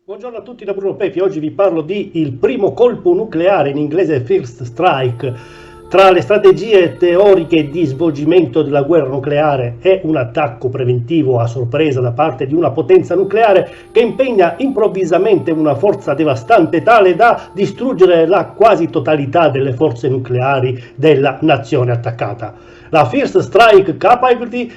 Buongiorno a tutti da Bruno Pepi, oggi vi parlo di il primo colpo nucleare, in inglese First Strike. Tra le strategie teoriche di svolgimento della guerra nucleare è un attacco preventivo a sorpresa da parte di una potenza nucleare che impegna improvvisamente una forza devastante tale da distruggere la quasi totalità delle forze nucleari della nazione attaccata. La First Strike Capability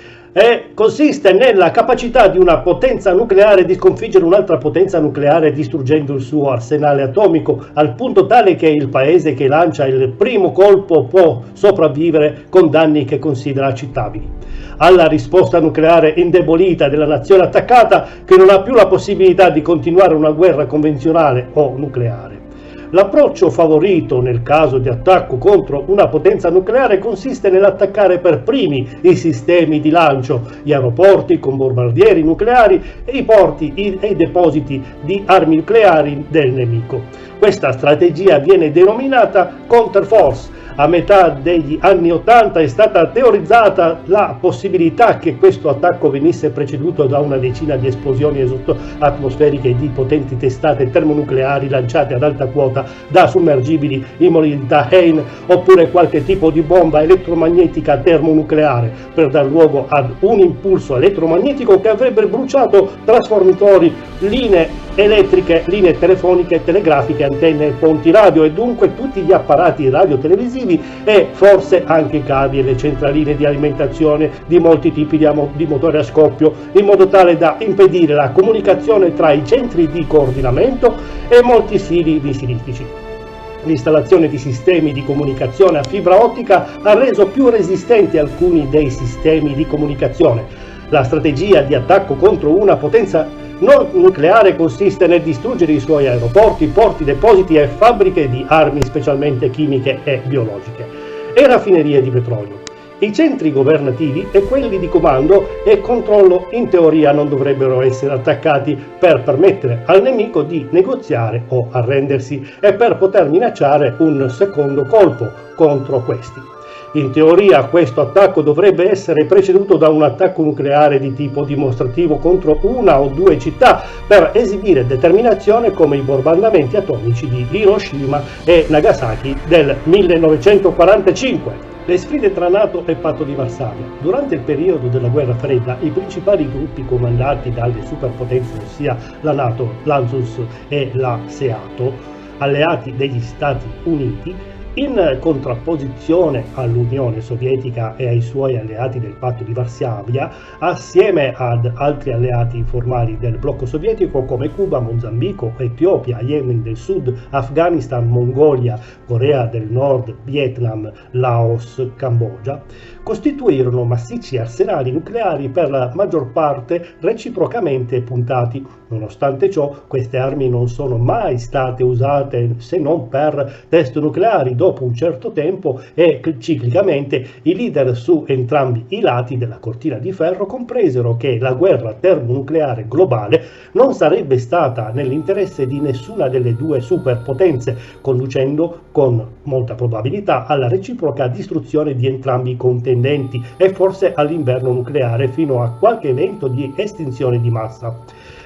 consiste nella capacità di una potenza nucleare di sconfiggere un'altra potenza nucleare distruggendo il suo arsenale atomico, al punto tale che il paese che lancia il primo colpo può sopravvivere con danni che considera accettabili. Alla risposta nucleare indebolita della nazione attaccata, che non ha più la possibilità di continuare una guerra convenzionale o nucleare. L'approccio favorito nel caso di attacco contro una potenza nucleare consiste nell'attaccare per primi i sistemi di lancio, gli aeroporti con bombardieri nucleari e i porti e i depositi di armi nucleari del nemico. Questa strategia viene denominata Counterforce. A metà degli anni '80 è stata teorizzata la possibilità che questo attacco venisse preceduto da una decina di esplosioni atmosferiche di potenti testate termonucleari lanciate ad alta quota da sommergibili in modalità Hein, oppure qualche tipo di bomba elettromagnetica termonucleare per dar luogo ad un impulso elettromagnetico che avrebbe bruciato trasformatori, linee elettriche, linee telefoniche, telegrafiche, antenne, ponti radio e dunque tutti gli apparati radiotelevisivi e forse anche i cavi e le centraline di alimentazione di molti tipi di motori a scoppio, in modo tale da impedire la comunicazione tra i centri di coordinamento e molti siti missilistici. L'installazione di sistemi di comunicazione a fibra ottica ha reso più resistenti alcuni dei sistemi di comunicazione. La strategia di attacco contro una potenza non nucleare consiste nel distruggere i suoi aeroporti, porti, depositi e fabbriche di armi specialmente chimiche e biologiche e raffinerie di petrolio. I centri governativi e quelli di comando e controllo in teoria non dovrebbero essere attaccati per permettere al nemico di negoziare o arrendersi e per poter minacciare un secondo colpo contro questi. In teoria questo attacco dovrebbe essere preceduto da un attacco nucleare di tipo dimostrativo contro una o due città per esibire determinazione come i bombardamenti atomici di Hiroshima e Nagasaki del 1945. Le sfide tra NATO e Patto di Varsavia. Durante il periodo della guerra fredda, i principali gruppi comandati dalle superpotenze, ossia la NATO, l'ANZUS e la SEATO, alleati degli Stati Uniti, in contrapposizione all'Unione Sovietica e ai suoi alleati del Patto di Varsavia, assieme ad altri alleati informali del blocco sovietico come Cuba, Mozambico, Etiopia, Yemen del Sud, Afghanistan, Mongolia, Corea del Nord, Vietnam, Laos, Cambogia, costituirono massicci arsenali nucleari per la maggior parte reciprocamente puntati. Nonostante ciò, queste armi non sono mai state usate se non per test nucleari. Dopo un certo tempo e ciclicamente i leader su entrambi i lati della cortina di ferro compresero che la guerra termonucleare globale non sarebbe stata nell'interesse di nessuna delle due superpotenze, conducendo con molta probabilità alla reciproca distruzione di entrambi i contendenti e forse all'inverno nucleare fino a qualche evento di estinzione di massa.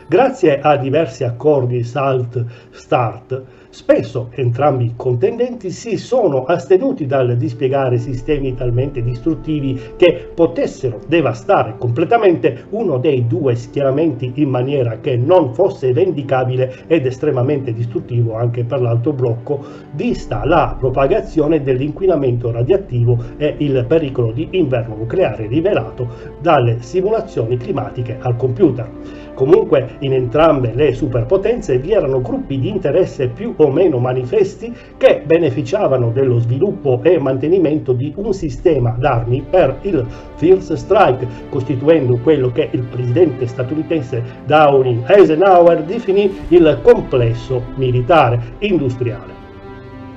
Grazie a diversi accordi SALT-START, spesso entrambi i contendenti si sono astenuti dal dispiegare sistemi talmente distruttivi che potessero devastare completamente uno dei due schieramenti in maniera che non fosse vendicabile ed estremamente distruttivo anche per l'altro blocco, vista la propagazione dell'inquinamento radioattivo e il pericolo di inverno nucleare rivelato dalle simulazioni climatiche al computer. Comunque, in entrambe le superpotenze vi erano gruppi di interesse più o meno manifesti che beneficiavano dello sviluppo e mantenimento di un sistema d'armi per il First Strike, costituendo quello che il presidente statunitense Eisenhower definì il complesso militare industriale.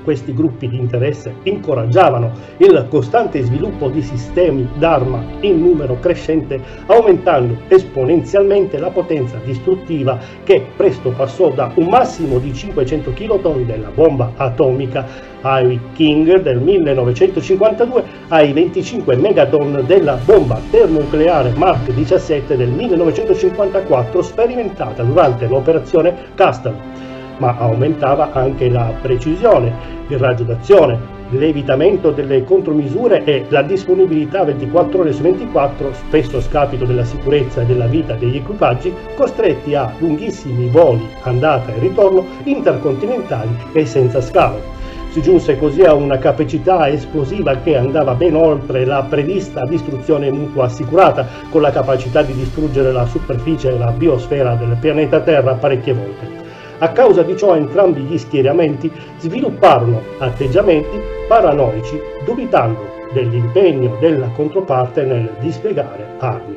questi gruppi di interesse incoraggiavano il costante sviluppo di sistemi d'arma in numero crescente, aumentando esponenzialmente la potenza distruttiva che presto passò da un massimo di 500 kiloton della bomba atomica Ivy King del 1952 ai 25 megaton della bomba termonucleare Mark 17 del 1954 sperimentata durante l'operazione Castle, ma aumentava anche la precisione, il raggio d'azione, l'evitamento delle contromisure e la disponibilità 24 ore su 24, spesso a scapito della sicurezza e della vita degli equipaggi, costretti a lunghissimi voli andata e ritorno intercontinentali e senza scalo. Si giunse così a una capacità esplosiva che andava ben oltre la prevista distruzione mutua assicurata, con la capacità di distruggere la superficie e la biosfera del pianeta Terra parecchie volte. A causa di ciò entrambi gli schieramenti svilupparono atteggiamenti paranoici, dubitando dell'impegno della controparte nel dispiegare armi.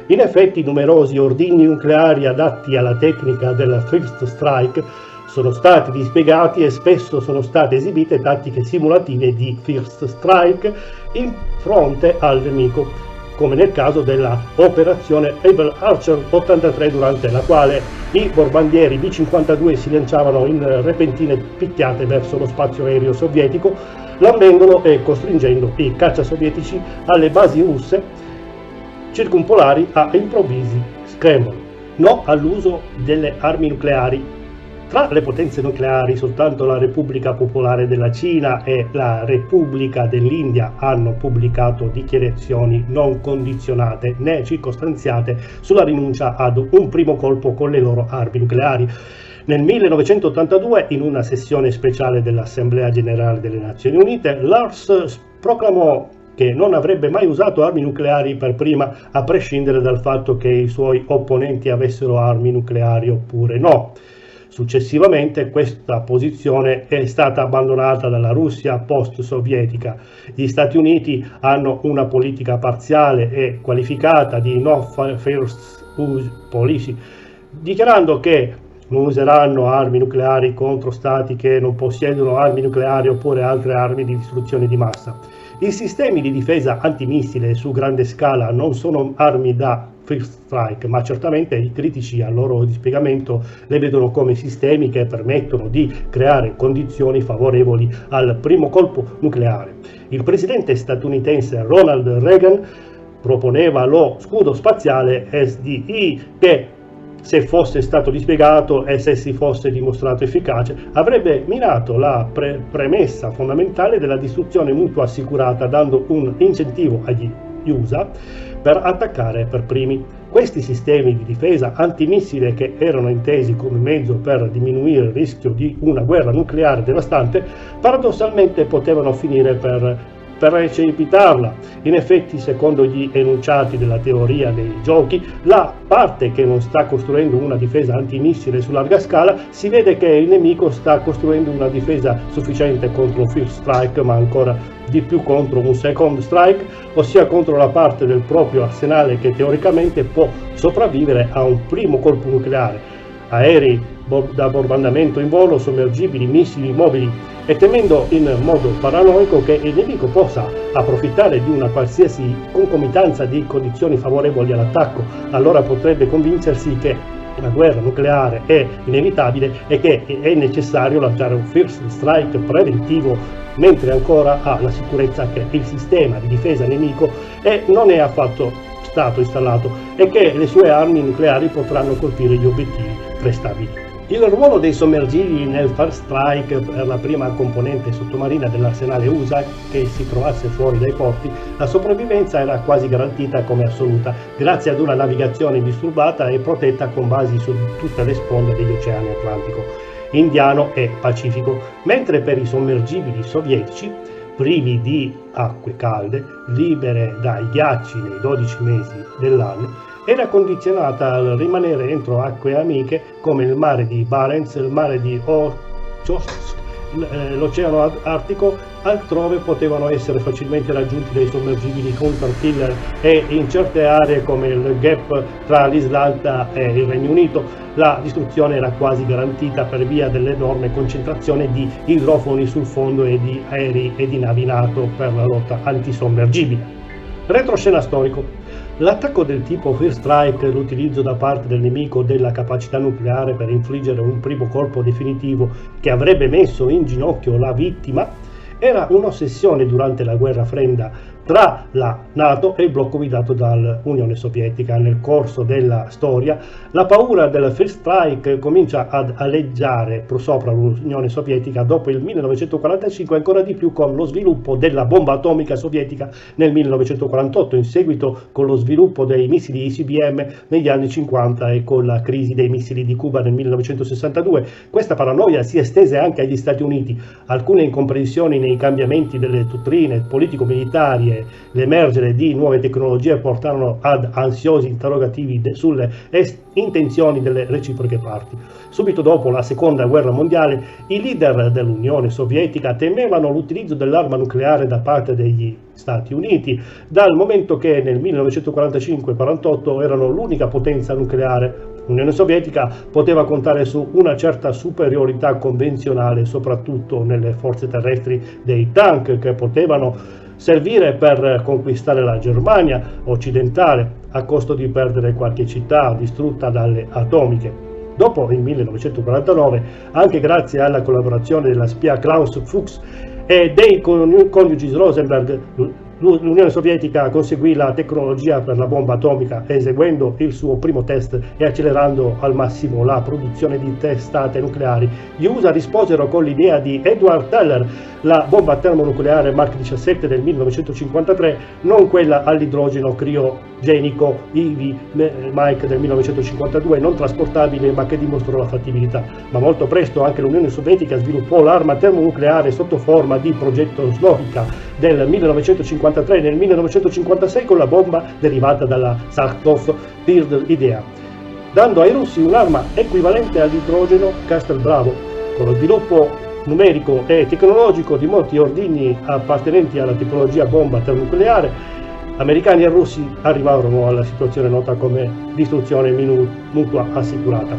In effetti numerosi ordigni nucleari adatti alla tecnica del First Strike sono stati dispiegati e spesso sono state esibite tattiche simulative di First Strike in fronte al nemico, come nel caso della operazione Able Archer 83, durante la quale i borbandieri B-52 si lanciavano in repentine picchiate verso lo spazio aereo sovietico, lambendolo e costringendo i caccia sovietici alle basi russe circumpolari a improvvisi scramble. No all'uso delle armi nucleari. Tra le potenze nucleari soltanto la Repubblica Popolare della Cina e la Repubblica dell'India hanno pubblicato dichiarazioni non condizionate né circostanziate sulla rinuncia ad un primo colpo con le loro armi nucleari. Nel 1982, in una sessione speciale dell'Assemblea Generale delle Nazioni Unite, l'URSS proclamò che non avrebbe mai usato armi nucleari per prima, a prescindere dal fatto che i suoi opponenti avessero armi nucleari oppure no. Successivamente questa posizione è stata abbandonata dalla Russia post-sovietica. Gli Stati Uniti hanno una politica parziale e qualificata di no first use policy, dichiarando che non useranno armi nucleari contro stati che non possiedono armi nucleari oppure altre armi di distruzione di massa. I sistemi di difesa antimissile su grande scala non sono armi da First Strike, ma certamente i critici al loro dispiegamento le vedono come sistemi che permettono di creare condizioni favorevoli al primo colpo nucleare. Il presidente statunitense Ronald Reagan proponeva lo scudo spaziale SDI che, se fosse stato dispiegato e se si fosse dimostrato efficace, avrebbe minato la premessa fondamentale della distruzione mutua assicurata, dando un incentivo agli USA per attaccare per primi. Questi sistemi di difesa antimissile, che erano intesi come mezzo per diminuire il rischio di una guerra nucleare devastante, paradossalmente potevano finire per precipitarla. In effetti, secondo gli enunciati della teoria dei giochi, la parte che non sta costruendo una difesa antimissile su larga scala si vede che il nemico sta costruendo una difesa sufficiente contro un First Strike, ma ancora di più contro un Second Strike, ossia contro la parte del proprio arsenale che teoricamente può sopravvivere a un primo colpo nucleare: aerei da bombardamento in volo, sommergibili, missili mobili, e temendo in modo paranoico che il nemico possa approfittare di una qualsiasi concomitanza di condizioni favorevoli all'attacco. Allora potrebbe convincersi che la guerra nucleare è inevitabile e che è necessario lanciare un First Strike preventivo, mentre ancora ha la sicurezza che il sistema di difesa nemico non è affatto stato installato e che le sue armi nucleari potranno colpire gli obiettivi prestabili. Il ruolo dei sommergibili nel First Strike per la prima componente sottomarina dell'arsenale USA che si trovasse fuori dai porti, la sopravvivenza era quasi garantita come assoluta, grazie ad una navigazione indisturbata e protetta con basi su tutte le sponde degli oceani Atlantico, Indiano e Pacifico, mentre per i sommergibili sovietici, privi di acque calde, libere dai ghiacci nei 12 mesi dell'anno, era condizionata al rimanere entro acque amiche come il mare di Barents, il mare di Okhotsk, l'Oceano Artico, altrove potevano essere facilmente raggiunti dai sommergibili Hunter-Killer e in certe aree come il gap tra l'Islanda e il Regno Unito la distruzione era quasi garantita per via dell'enorme concentrazione di idrofoni sul fondo e di aerei e di navi NATO per la lotta antisommergibile. Retroscena storico. L'attacco del tipo First Strike, l'utilizzo da parte del nemico della capacità nucleare per infliggere un primo colpo definitivo che avrebbe messo in ginocchio la vittima, era un'ossessione durante la guerra fredda tra la NATO e il blocco guidato dall'Unione Sovietica. Nel corso della storia la paura del First Strike comincia ad aleggiare sopra l'Unione Sovietica dopo il 1945, ancora di più con lo sviluppo della bomba atomica sovietica nel 1948, in seguito con lo sviluppo dei missili ICBM negli anni 50 e con la crisi dei missili di Cuba nel 1962. Questa paranoia si estese anche agli Stati Uniti. Alcune incomprensioni nei cambiamenti delle dottrine politico-militari, l'emergere di nuove tecnologie portarono ad ansiosi interrogativi sulle intenzioni delle reciproche parti. Subito dopo la seconda guerra mondiale, i leader dell'Unione Sovietica temevano l'utilizzo dell'arma nucleare da parte degli Stati Uniti, dal momento che nel 1945-48 erano l'unica potenza nucleare. L'Unione Sovietica poteva contare su una certa superiorità convenzionale, soprattutto nelle forze terrestri dei tank che potevano servire per conquistare la Germania occidentale a costo di perdere qualche città distrutta dalle atomiche. Dopo il 1949, anche grazie alla collaborazione della spia Klaus Fuchs e dei coniugi Rosenberg, l'Unione Sovietica conseguì la tecnologia per la bomba atomica eseguendo il suo primo test e accelerando al massimo la produzione di testate nucleari. Gli USA risposero con l'idea di Edward Teller, la bomba termonucleare Mark 17 del 1953, non quella all'idrogeno criogenico Ivy Mike del 1952, non trasportabile ma che dimostrò la fattibilità. Ma molto presto anche l'Unione Sovietica sviluppò l'arma termonucleare sotto forma di progetto Slovica del 1953 e nel 1956 con la bomba derivata dalla Sarkov-Pird idea, dando ai russi un'arma equivalente all'idrogeno Castle-Bravo. Con lo sviluppo numerico e tecnologico di molti ordigni appartenenti alla tecnologia bomba termonucleare, americani e russi arrivarono alla situazione nota come distruzione mutua assicurata,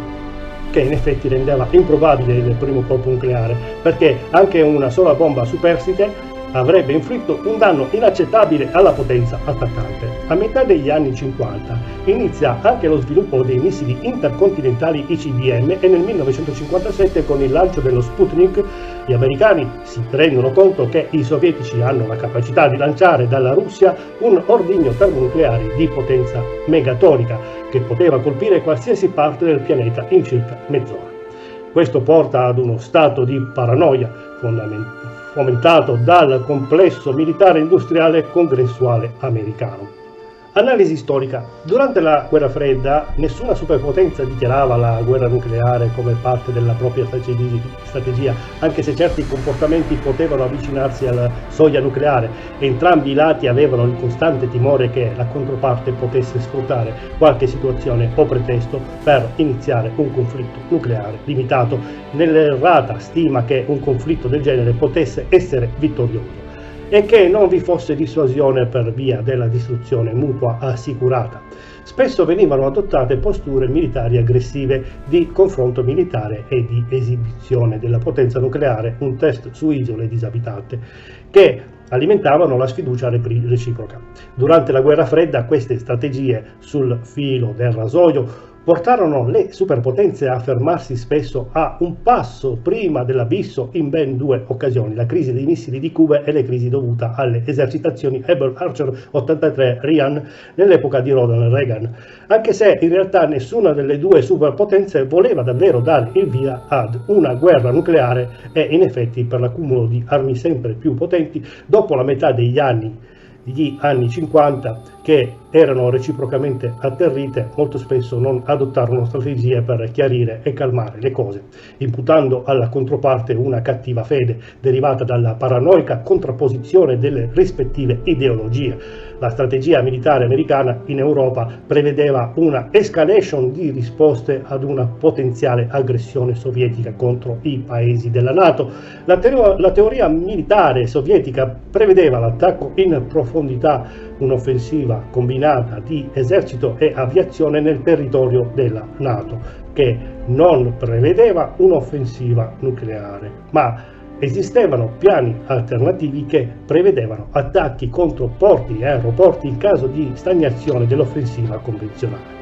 che in effetti rendeva improbabile il primo colpo nucleare, perché anche una sola bomba superstite avrebbe inflitto un danno inaccettabile alla potenza attaccante. A metà degli anni 50 inizia anche lo sviluppo dei missili intercontinentali ICBM e nel 1957 con il lancio dello Sputnik gli americani si rendono conto che i sovietici hanno la capacità di lanciare dalla Russia un ordigno termonucleare di potenza megatonica che poteva colpire qualsiasi parte del pianeta in circa mezz'ora. Questo porta ad uno stato di paranoia fomentato dal complesso militare industriale congressuale americano. Analisi storica. Durante la guerra fredda nessuna superpotenza dichiarava la guerra nucleare come parte della propria strategia, anche se certi comportamenti potevano avvicinarsi alla soglia nucleare. Entrambi i lati avevano il costante timore che la controparte potesse sfruttare qualche situazione o pretesto per iniziare un conflitto nucleare limitato, nell'errata stima che un conflitto del genere potesse essere vittorioso e che non vi fosse dissuasione per via della distruzione mutua assicurata. Spesso venivano adottate posture militari aggressive di confronto militare e di esibizione della potenza nucleare, un test su isole disabitate, che alimentavano la sfiducia reciproca. Durante la guerra fredda queste strategie sul filo del rasoio portarono le superpotenze a fermarsi spesso a un passo prima dell'abisso in ben due occasioni: la crisi dei missili di Cuba e le crisi dovute alle esercitazioni Able Archer 83 Ryan nell'epoca di Ronald Reagan, anche se in realtà nessuna delle due superpotenze voleva davvero dare il via ad una guerra nucleare e in effetti per l'accumulo di armi sempre più potenti dopo la metà degli anni 50 che erano reciprocamente atterrite, molto spesso non adottarono strategie per chiarire e calmare le cose, imputando alla controparte una cattiva fede derivata dalla paranoica contrapposizione delle rispettive ideologie. La strategia militare americana in Europa prevedeva una escalation di risposte ad una potenziale aggressione sovietica contro i paesi della NATO. La teoria militare sovietica prevedeva l'attacco in profondità, un'offensiva combinata di esercito e aviazione nel territorio della NATO, che non prevedeva un'offensiva nucleare, ma esistevano piani alternativi che prevedevano attacchi contro porti e aeroporti in caso di stagnazione dell'offensiva convenzionale.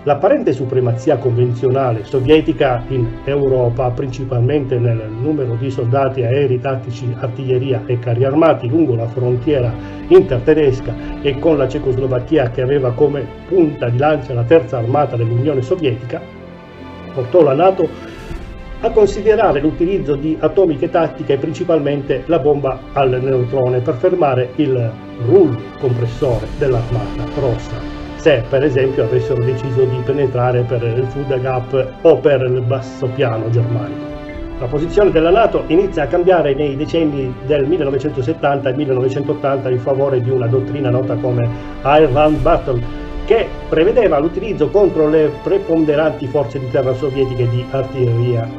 L'apparente supremazia convenzionale sovietica in Europa, principalmente nel numero di soldati, aerei, tattici, artiglieria e carri armati lungo la frontiera intertedesca e con la Cecoslovacchia che aveva come punta di lancia la terza armata dell'Unione Sovietica, portò la NATO a considerare l'utilizzo di atomiche tattiche e principalmente la bomba al neutrone per fermare il rullo compressore dell'Armata Rossa, se per esempio avessero deciso di penetrare per il Fulda Gap o per il bassopiano germanico. La posizione della NATO inizia a cambiare nei decenni del 1970 e 1980 in favore di una dottrina nota come Iron Battle, che prevedeva l'utilizzo contro le preponderanti forze di terra sovietiche di artiglieria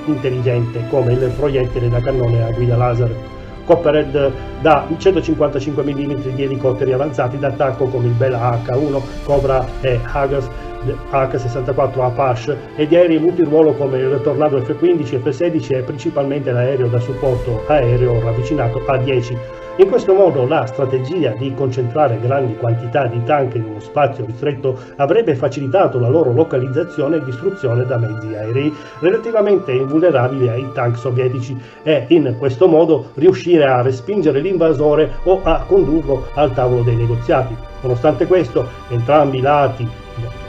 intelligente come il proiettile da cannone a guida laser Copperhead da 155 mm di elicotteri avanzati d'attacco come il Bela H-1, Cobra e H-64 Apache e di aerei multiruolo come il Tornado F-15, F-16 e principalmente l'aereo da supporto aereo ravvicinato A-10. In questo modo la strategia di concentrare grandi quantità di tank in uno spazio ristretto avrebbe facilitato la loro localizzazione e distruzione da mezzi aerei relativamente invulnerabili ai tank sovietici e in questo modo riuscire a respingere l'invasore o a condurlo al tavolo dei negoziati. Nonostante questo, entrambi i lati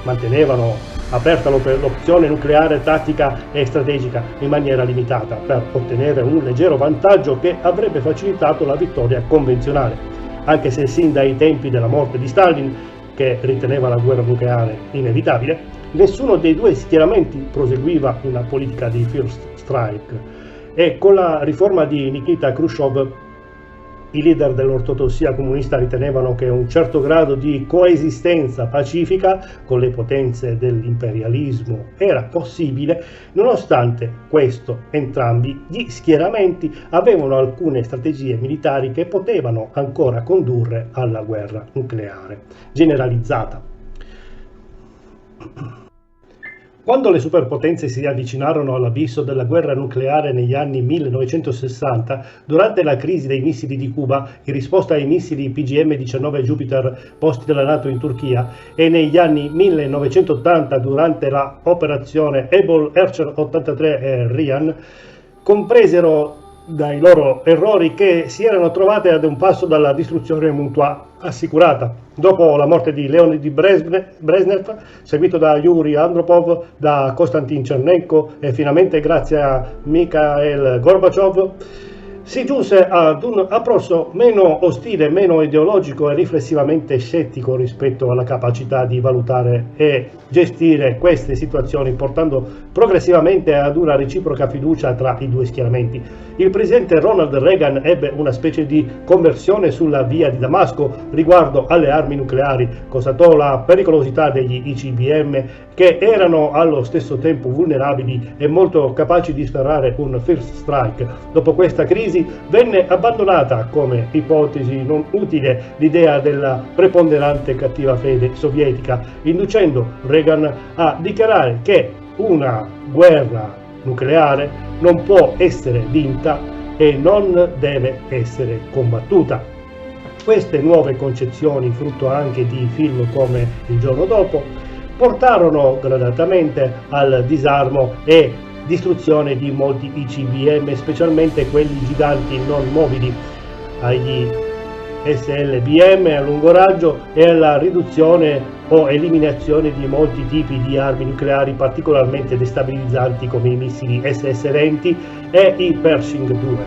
mantenevano aperta l'opzione nucleare tattica e strategica in maniera limitata per ottenere un leggero vantaggio che avrebbe facilitato la vittoria convenzionale, anche se sin dai tempi della morte di Stalin, che riteneva la guerra nucleare inevitabile, nessuno dei due schieramenti proseguiva una politica di first strike e con la riforma di Nikita Khrushchev i leader dell'ortodossia comunista ritenevano che un certo grado di coesistenza pacifica con le potenze dell'imperialismo era possibile. Nonostante questo, entrambi gli schieramenti avevano alcune strategie militari che potevano ancora condurre alla guerra nucleare generalizzata. Quando le superpotenze si avvicinarono all'abisso della guerra nucleare negli anni 1960, durante la crisi dei missili di Cuba, in risposta ai missili PGM-19 Jupiter posti dalla NATO in Turchia, e negli anni 1980 durante la operazione Able Archer 83 e Ryan, compresero dai loro errori che si erano trovate ad un passo dalla distruzione mutua assicurata. Dopo la morte di Leonid Brezhnev, seguito da Yuri Andropov, da Konstantin Chernenko e finalmente grazie a Mikhail Gorbaciov, si giunse ad un approccio meno ostile, meno ideologico e riflessivamente scettico rispetto alla capacità di valutare e gestire queste situazioni, portando progressivamente ad una reciproca fiducia tra i due schieramenti. Il presidente Ronald Reagan ebbe una specie di conversione sulla via di Damasco riguardo alle armi nucleari, constatò la pericolosità degli ICBM, che erano allo stesso tempo vulnerabili e molto capaci di sferrare un first strike. Dopo questa crisi venne abbandonata come ipotesi non utile l'idea della preponderante cattiva fede sovietica, inducendo Reagan a dichiarare che una guerra nucleare non può essere vinta e non deve essere combattuta. Queste nuove concezioni, frutto anche di film come Il giorno dopo, portarono gradatamente al disarmo e distruzione di molti ICBM, specialmente quelli giganti non mobili, agli SLBM a lungo raggio e alla riduzione o eliminazione di molti tipi di armi nucleari particolarmente destabilizzanti come i missili SS-20 e i Pershing II.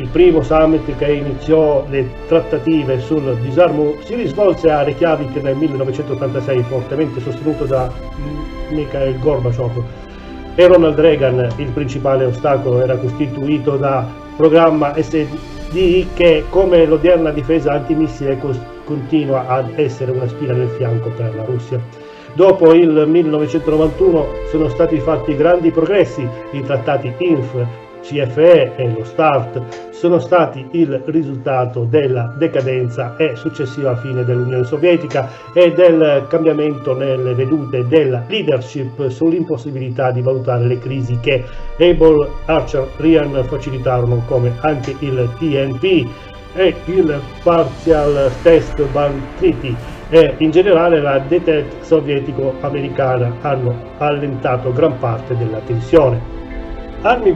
Il primo summit che iniziò le trattative sul disarmo si svolse a Reykjavik nel 1986, fortemente sostenuto da Mikhail Gorbaciov e Ronald Reagan. Il principale ostacolo era costituito da programma SDI che, come l'odierna difesa antimissile, continua ad essere una spina nel fianco per la Russia. Dopo il 1991 sono stati fatti grandi progressi. I trattati INF, CFE e lo START sono stati il risultato della decadenza e successiva fine dell'Unione Sovietica e del cambiamento nelle vedute della leadership sull'impossibilità di valutare le crisi che Able, Archer, Ryan facilitarono, come anche il TNP e il Partial Test Ban Treaty e in generale la détente sovietico-americana hanno allentato gran parte della tensione. Armi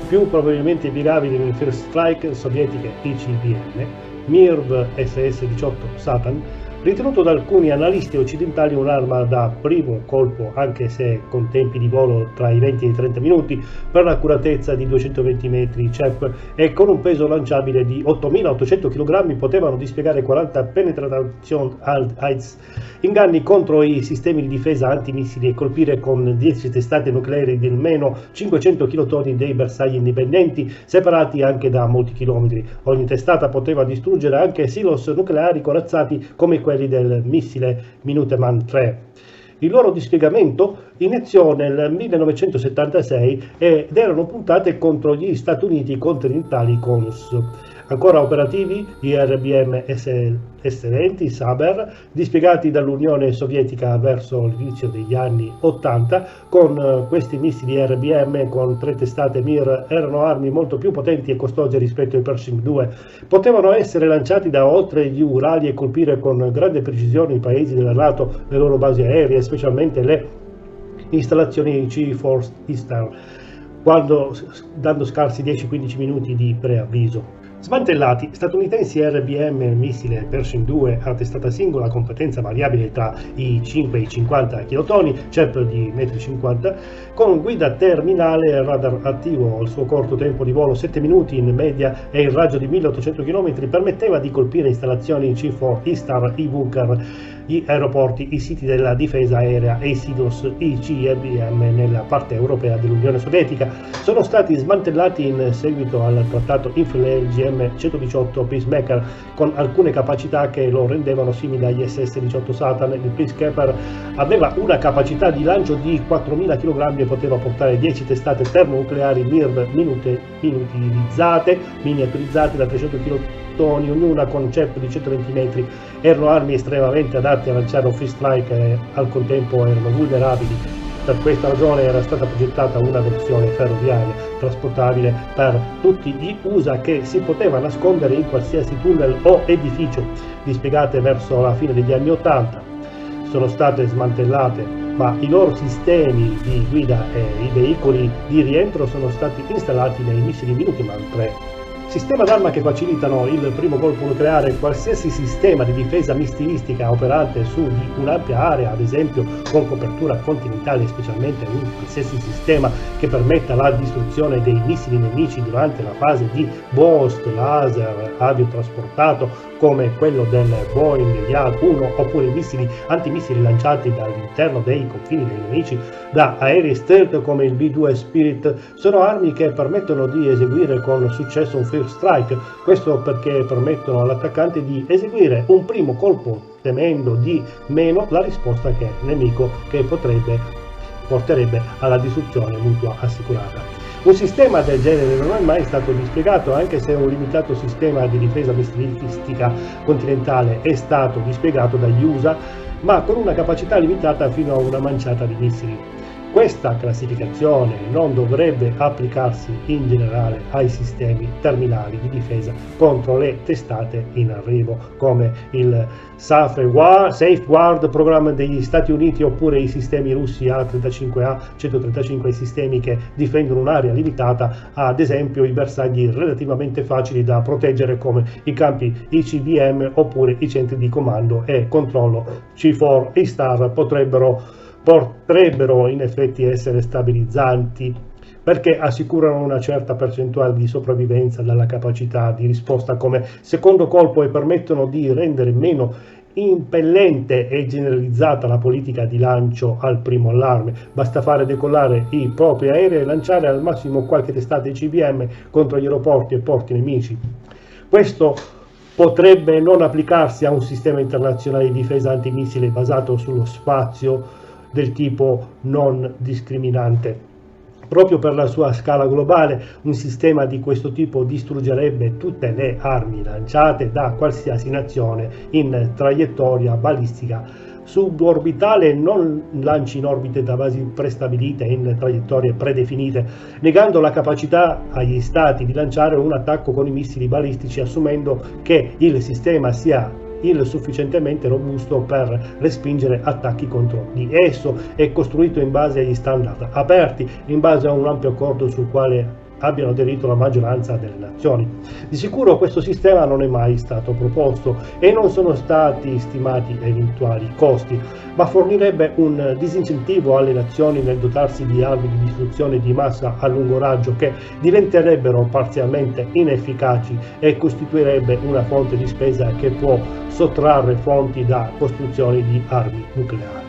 più probabilmente impiegabili nel First Strike sovietiche ICBM, MIRV SS-18 Satan, ritenuto da alcuni analisti occidentali un'arma da primo colpo, anche se con tempi di volo tra i 20 e i 30 minuti, per l'accuratezza di 220 metri CEP e con un peso lanciabile di 8.800 kg, potevano dispiegare 40 penetration heights, inganni contro i sistemi di difesa antimissili e colpire con 10 testate nucleari di almeno 500 kilotoni dei bersagli indipendenti, separati anche da molti chilometri. Ogni testata poteva distruggere anche silos nucleari corazzati come quelli del missile Minuteman III. Il loro dispiegamento iniziò nel 1976 ed erano puntate contro gli Stati Uniti continentali CONUS. Ancora operativi gli RBM S-20 Saber, dispiegati dall'Unione Sovietica verso l'inizio degli anni 80. Con questi missili RBM con 3 testate Mir erano armi molto più potenti e costose rispetto ai Pershing 2. Potevano essere lanciati da oltre gli Urali e colpire con grande precisione i paesi della NATO, le loro basi aeree, specialmente le installazioni C-Force Eastern, dando scarsi 10-15 minuti di preavviso. Smantellati, statunitensi RBM missile Pershing 2 a testata singola con potenza variabile tra i 5 e i 50 kilotoni, CEP di 1,50 m, con guida terminale e radar attivo. Il suo corto tempo di volo, 7 minuti in media, e il raggio di 1800 km permetteva di colpire installazioni C4, ISTAR, i bunker, gli aeroporti, i siti della difesa aerea e i silos ICBM nella parte europea dell'Unione Sovietica. Sono stati smantellati in seguito al trattato INF-GM 118 Peacemaker, con alcune capacità che lo rendevano simile agli SS-18 Satan. Il Peacekeeper aveva una capacità di lancio di 4.000 kg e poteva portare 10 testate termonucleari MIRV miniaturizzate da 300 kg, ognuna con CEP di 120 metri. Erano armi estremamente adatte a lanciare un free strike e al contempo erano vulnerabili. Per questa ragione era stata progettata una versione ferroviaria trasportabile per tutti gli USA che si poteva nascondere in qualsiasi tunnel o edificio, dispiegate verso la fine degli anni 80. Sono state smantellate, ma i loro sistemi di guida e i veicoli di rientro sono stati installati nei missili Minuteman III. Sistema d'arma che facilitano il primo colpo nucleare. Qualsiasi sistema di difesa missilistica operante su di un'ampia area, ad esempio con copertura continentale, specialmente un qualsiasi sistema che permetta la distruzione dei missili nemici durante la fase di burst laser aviotrasportato, come quello del Boeing YAL-1, oppure missili antimissili lanciati dall'interno dei confini dei nemici da aerei stealth come il B-2 Spirit, sono armi che permettono di eseguire con successo un first strike. Questo perché permettono all'attaccante di eseguire un primo colpo temendo di meno la risposta che il nemico, che porterebbe alla distruzione mutua assicurata. Un sistema del genere non è mai stato dispiegato, anche se un limitato sistema di difesa missilistica continentale è stato dispiegato dagli USA, ma con una capacità limitata fino a una manciata di missili. Questa classificazione non dovrebbe applicarsi in generale ai sistemi terminali di difesa contro le testate in arrivo, come il Safeguard programma degli Stati Uniti, oppure i sistemi russi A-35A, 135, sistemi che difendono un'area limitata, ad esempio i bersagli relativamente facili da proteggere come i campi ICBM oppure i centri di comando e controllo C4 ISTAR potrebbero in effetti essere stabilizzanti. perché assicurano una certa percentuale di sopravvivenza dalla capacità di risposta come secondo colpo e permettono di rendere meno impellente e generalizzata la politica di lancio al primo allarme. Basta fare decollare i propri aerei e lanciare al massimo qualche testata ICBM contro gli aeroporti e porti nemici. Questo potrebbe non applicarsi a un sistema internazionale di difesa antimissile basato sullo spazio del tipo non discriminante. Proprio per la sua scala globale, un sistema di questo tipo distruggerebbe tutte le armi lanciate da qualsiasi nazione in traiettoria balistica suborbitale e non lanci in orbite da basi prestabilite in traiettorie predefinite, negando la capacità agli stati di lanciare un attacco con i missili balistici, assumendo che il sistema sia sufficientemente robusto per respingere attacchi contro di esso. È costruito in base agli standard aperti, in base a un ampio accordo sul quale abbiano aderito la maggioranza delle nazioni. Di sicuro questo sistema non è mai stato proposto e non sono stati stimati eventuali costi, ma fornirebbe un disincentivo alle nazioni nel dotarsi di armi di distruzione di massa a lungo raggio che diventerebbero parzialmente inefficaci e costituirebbe una fonte di spesa che può sottrarre fonti da costruzioni di armi nucleari.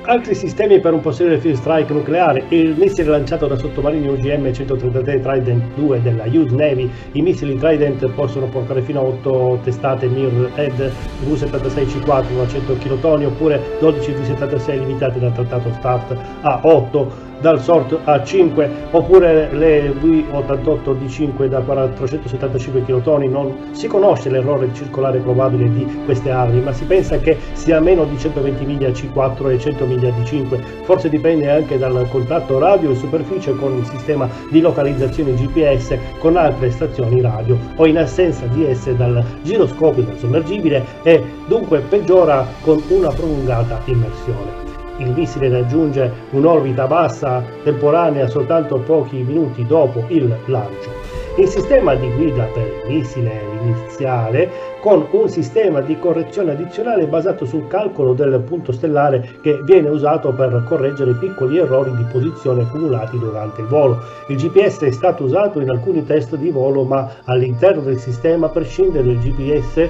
Altri sistemi per un possibile field strike nucleare: il missile lanciato da sottomarini UGM-133 Trident II della US Navy. I missili Trident possono portare fino a 8 testate Mirror-Edge V-76C4 da 100 kilotoni oppure 12 V-76 limitate dal trattato START a 8 dal SORT a 5 oppure le V-88D5 da 475 kilotoni. Non si conosce l'errore circolare probabile di queste armi, ma si pensa che sia meno di 120 miglia C4 e 100 miglia D5. Forse dipende anche dal contatto radio in superficie con il sistema di localizzazione GPS con altre stazioni radio o in assenza di esse dal giroscopio del sommergibile e dunque peggiora con una prolungata immersione. Il missile raggiunge un'orbita bassa temporanea soltanto pochi minuti dopo il lancio. Il sistema di guida per il missile iniziale con un sistema di correzione addizionale basato sul calcolo del punto stellare che viene usato per correggere piccoli errori di posizione accumulati durante il volo. Il GPS è stato usato in alcuni test di volo, ma all'interno del sistema prescinde del GPS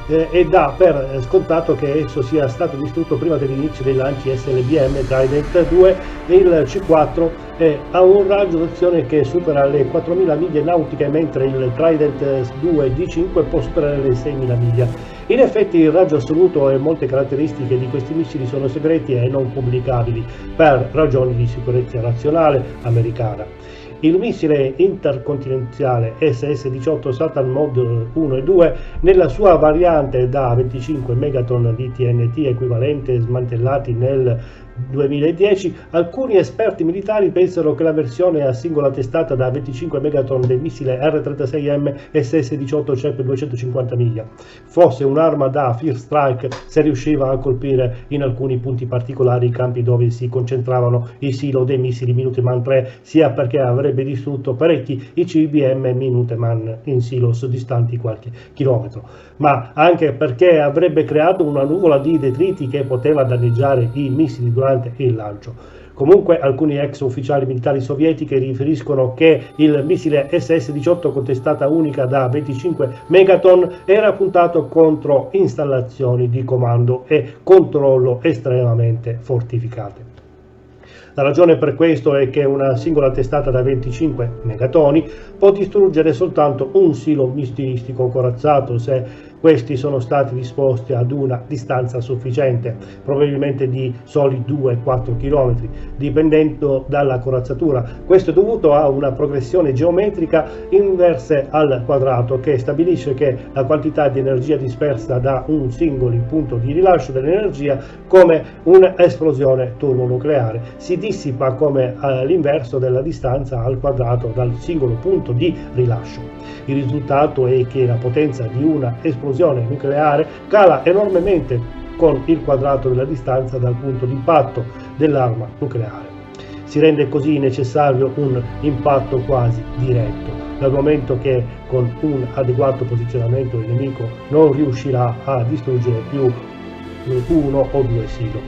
e dà per scontato che esso sia stato distrutto prima dell'inizio dei lanci SLBM Trident 2 e il C4 ha un raggio d'azione che supera le 4.000 miglia nautiche, mentre il Trident 2 D5 può superare le 6.000 miglia. In effetti il raggio assoluto e molte caratteristiche di questi missili sono segreti e non pubblicabili per ragioni di sicurezza nazionale americana. Il missile intercontinentale SS-18 Saturn Mod 1 e 2 nella sua variante da 25 megaton di TNT equivalente smantellati nel 2010, alcuni esperti militari pensano che la versione a singola testata da 25 megaton del missile R-36M SS-18 CEP 250 miglia fosse un'arma da First Strike se riusciva a colpire in alcuni punti particolari i campi dove si concentravano i silo dei missili Minuteman III, sia perché avrebbe distrutto parecchi ICBM Minuteman in silos distanti qualche chilometro, ma anche perché avrebbe creato una nuvola di detriti che poteva danneggiare i missili durante il lancio. Comunque alcuni ex ufficiali militari sovietici riferiscono che il missile SS-18 con testata unica da 25 megaton era puntato contro installazioni di comando e controllo estremamente fortificate. La ragione per questo è che una singola testata da 25 megatoni può distruggere soltanto un silo missilistico corazzato se questi sono stati disposti ad una distanza sufficiente, probabilmente di soli 2-4 km, dipendendo dalla corazzatura. Questo è dovuto a una progressione geometrica inverse al quadrato che stabilisce che la quantità di energia dispersa da un singolo punto di rilascio dell'energia, come un'esplosione turbonucleare, si dissipa come l'inverso della distanza al quadrato dal singolo punto di rilascio. Il risultato è che la potenza di una esplosione nucleare cala enormemente con il quadrato della distanza dal punto di impatto dell'arma nucleare. Si rende così necessario un impatto quasi diretto, dal momento che con un adeguato posizionamento il nemico non riuscirà a distruggere più uno o due silo.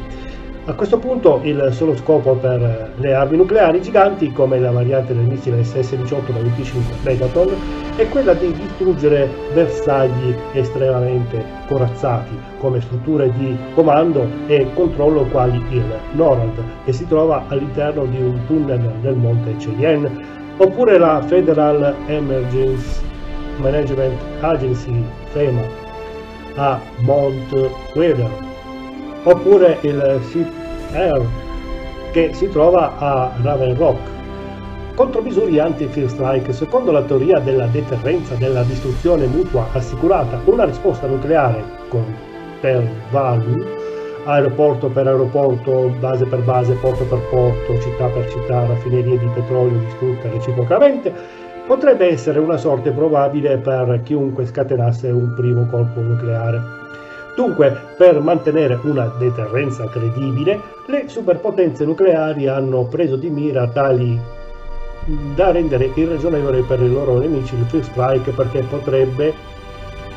A questo punto il solo scopo per le armi nucleari giganti, come la variante del missile SS-18 da 25 megaton, è quella di distruggere bersagli estremamente corazzati, come strutture di comando e controllo quali il NORAD, che si trova all'interno di un tunnel nel monte Cheyenne, oppure la Federal Emergency Management Agency, FEMA, a Mount Weather, oppure il SIP-Air, che si trova a Raven Rock. Contromisure anti-first strike. Secondo la teoria della deterrenza della distruzione mutua assicurata, una risposta nucleare per value, aeroporto per aeroporto, base per base, porto per porto, città per città, raffinerie di petrolio distrutte reciprocamente, potrebbe essere una sorte probabile per chiunque scatenasse un primo colpo nucleare. Dunque, per mantenere una deterrenza credibile, le superpotenze nucleari hanno preso di mira tali da rendere irragionevole per i loro nemici il first strike, perché porterebbe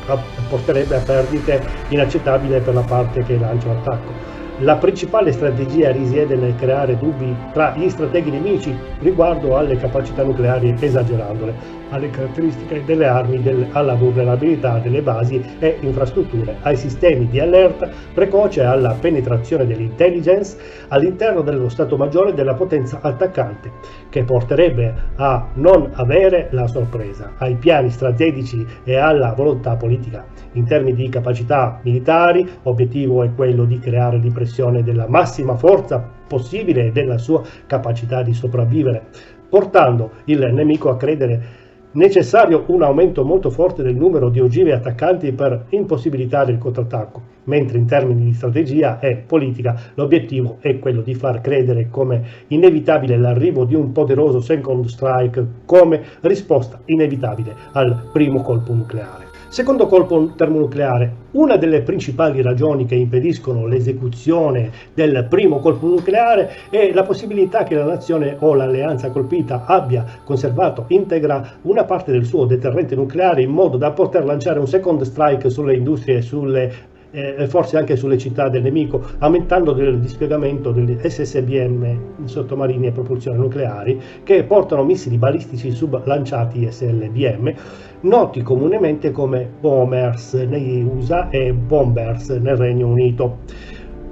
a perdite inaccettabili per la parte che lancia l'attacco. La principale strategia risiede nel creare dubbi tra gli strateghi nemici riguardo alle capacità nucleari, esagerandole, alle caratteristiche delle armi, alla vulnerabilità delle basi e infrastrutture, ai sistemi di allerta precoce, alla penetrazione dell'intelligence all'interno dello Stato Maggiore della potenza attaccante, che porterebbe a non avere la sorpresa, ai piani strategici e alla volontà politica. In termini di capacità militari, l'obiettivo è quello di creare l'impressione della massima forza possibile e della sua capacità di sopravvivere, portando il nemico a credere necessario un aumento molto forte del numero di ogive attaccanti per impossibilitare il contrattacco, mentre in termini di strategia e politica l'obiettivo è quello di far credere come inevitabile l'arrivo di un poderoso second strike come risposta inevitabile al primo colpo nucleare. Secondo colpo termonucleare. Una delle principali ragioni che impediscono l'esecuzione del primo colpo nucleare è la possibilità che la nazione o l'alleanza colpita abbia conservato integra una parte del suo deterrente nucleare in modo da poter lanciare un second strike sulle industrie e forse anche sulle città del nemico, aumentando il dispiegamento degli SSBM, sottomarini a propulsione nucleari, che portano missili balistici sublanciati SLBM, noti comunemente come bombers negli USA e bombers nel Regno Unito.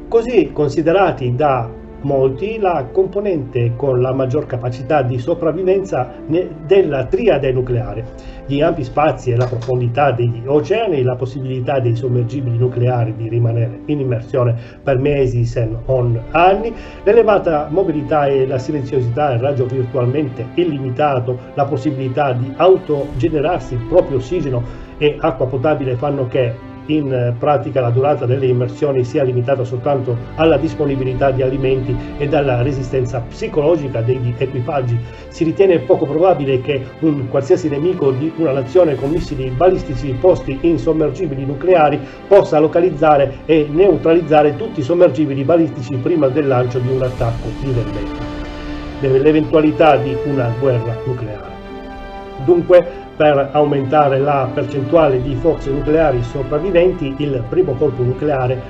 Così considerati da molti la componente con la maggior capacità di sopravvivenza della triade nucleare. Gli ampi spazi e la profondità degli oceani, la possibilità dei sommergibili nucleari di rimanere in immersione per mesi se non anni, l'elevata mobilità e la silenziosità, il raggio virtualmente illimitato, la possibilità di autogenerarsi il proprio ossigeno e acqua potabile fanno che in pratica la durata delle immersioni sia limitata soltanto alla disponibilità di alimenti e alla resistenza psicologica degli equipaggi. Si ritiene poco probabile che un qualsiasi nemico di una nazione con missili balistici posti in sommergibili nucleari possa localizzare e neutralizzare tutti i sommergibili balistici prima del lancio di un attacco di vendetta, nell'eventualità di una guerra nucleare. Dunque, per aumentare la percentuale di forze nucleari sopravviventi, il primo colpo nucleare,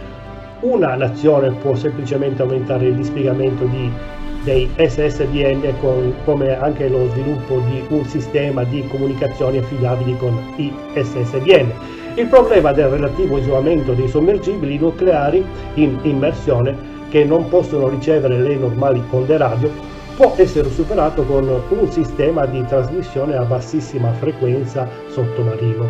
una nazione può semplicemente aumentare il dispiegamento dei SSBN, come anche lo sviluppo di un sistema di comunicazioni affidabili con i SSBN. Il problema del relativo isolamento dei sommergibili nucleari in immersione, che non possono ricevere le normali onde radio, può essere superato con un sistema di trasmissione a bassissima frequenza sottomarino.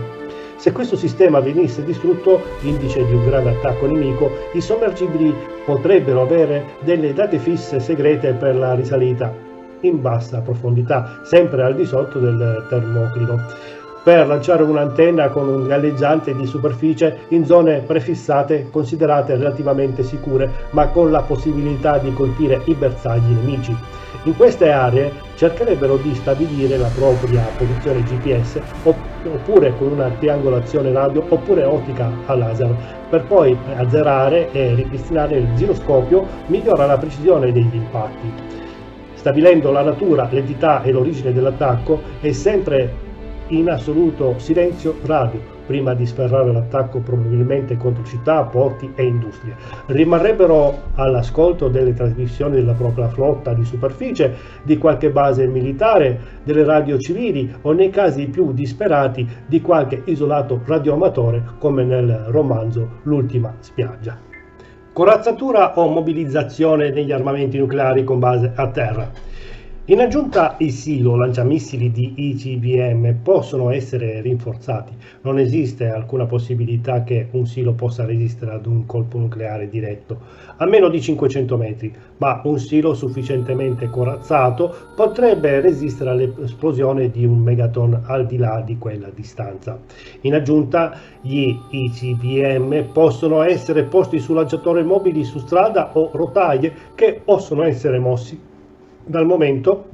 Se questo sistema venisse distrutto, indice di un grave attacco nemico, i sommergibili potrebbero avere delle date fisse segrete per la risalita in bassa profondità, sempre al di sotto del termoclino, per lanciare un'antenna con un galleggiante di superficie in zone prefissate considerate relativamente sicure, ma con la possibilità di colpire i bersagli nemici. In queste aree cercherebbero di stabilire la propria posizione GPS oppure con una triangolazione radio oppure ottica a laser, per poi azzerare e ripristinare il giroscopio migliora la precisione degli impatti. Stabilendo la natura, l'entità e l'origine dell'attacco e sempre in assoluto silenzio radio, prima di sferrare l'attacco probabilmente contro città, porti e industrie. Rimarrebbero all'ascolto delle trasmissioni della propria flotta di superficie, di qualche base militare, delle radio civili o, nei casi più disperati, di qualche isolato radioamatore come nel romanzo L'ultima spiaggia. Corazzatura o mobilizzazione degli armamenti nucleari con base a terra. In aggiunta, i silo lanciamissili di ICBM possono essere rinforzati. Non esiste alcuna possibilità che un silo possa resistere ad un colpo nucleare diretto a meno di 500 metri, ma un silo sufficientemente corazzato potrebbe resistere all'esplosione di un megaton al di là di quella distanza. In aggiunta, gli ICBM possono essere posti su lanciatori mobili su strada o rotaie che possono essere mossi dal momento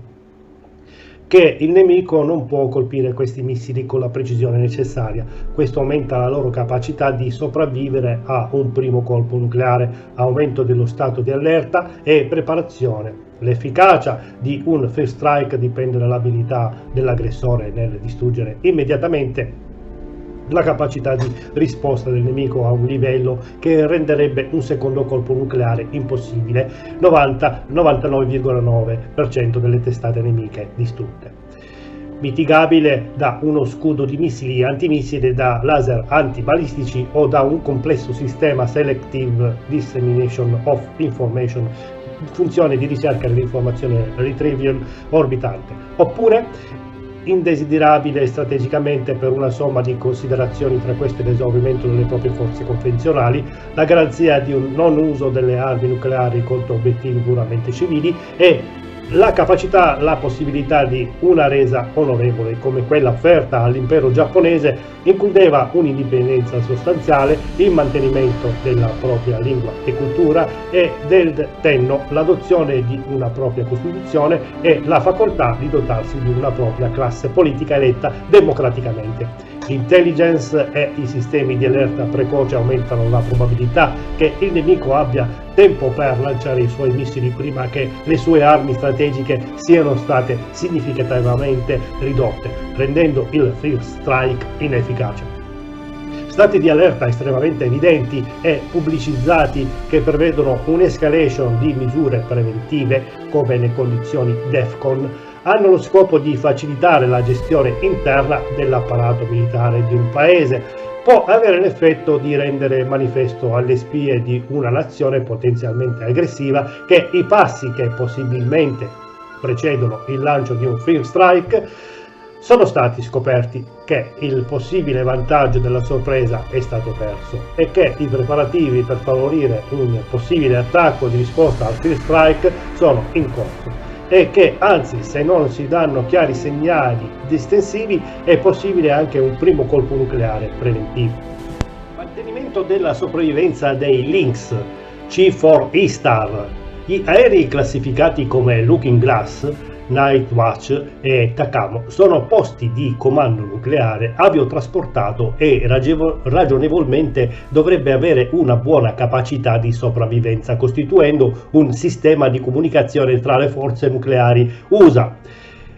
che il nemico non può colpire questi missili con la precisione necessaria. Questo aumenta la loro capacità di sopravvivere a un primo colpo nucleare, aumento dello stato di allerta e preparazione. L'efficacia di un first strike dipende dall'abilità dell'aggressore nel distruggere immediatamente la capacità di risposta del nemico a un livello che renderebbe un secondo colpo nucleare impossibile, 90-99,9% delle testate nemiche distrutte. Mitigabile da uno scudo di missili antimissili, da laser antibalistici o da un complesso sistema Selective Dissemination of Information, funzione di ricerca dell'informazione retrieval orbitante, oppure indesiderabile strategicamente per una somma di considerazioni, tra queste l'esaurimento delle proprie forze convenzionali, la garanzia di un non uso delle armi nucleari contro obiettivi puramente civili e la capacità, la possibilità di una resa onorevole come quella offerta all'impero giapponese includeva un'indipendenza sostanziale, il mantenimento della propria lingua e cultura e del Tenno, l'adozione di una propria costituzione e la facoltà di dotarsi di una propria classe politica eletta democraticamente. L'intelligence e i sistemi di allerta precoce aumentano la probabilità che il nemico abbia tempo per lanciare i suoi missili prima che le sue armi strategiche siano state significativamente ridotte, rendendo il first strike inefficace. Stati di allerta estremamente evidenti e pubblicizzati che prevedono un'escalation di misure preventive come le condizioni DEFCON hanno lo scopo di facilitare la gestione interna dell'apparato militare di un paese. Può avere l'effetto di rendere manifesto alle spie di una nazione potenzialmente aggressiva che i passi che possibilmente precedono il lancio di un first strike sono stati scoperti, che il possibile vantaggio della sorpresa è stato perso e che i preparativi per favorire un possibile attacco di risposta al first strike sono in corso e che, anzi, se non si danno chiari segnali distensivi, è possibile anche un primo colpo nucleare preventivo. Mantenimento della sopravvivenza dei Lynx C4E-Star. Gli aerei classificati come Looking Glass, Night Watch e Takamo sono posti di comando nucleare aviotrasportato e ragionevolmente dovrebbe avere una buona capacità di sopravvivenza, costituendo un sistema di comunicazione tra le forze nucleari USA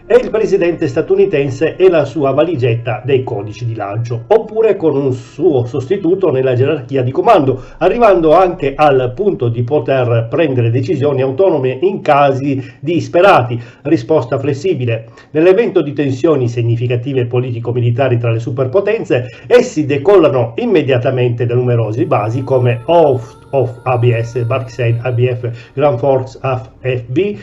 e il presidente statunitense e la sua valigetta dei codici di lancio, oppure con un suo sostituto nella gerarchia di comando, arrivando anche al punto di poter prendere decisioni autonome in casi disperati, risposta flessibile. Nell'evento di tensioni significative politico-militari tra le superpotenze, essi decollano immediatamente da numerose basi come Hof of ABS, Barkside ABF, Grand Forks AFB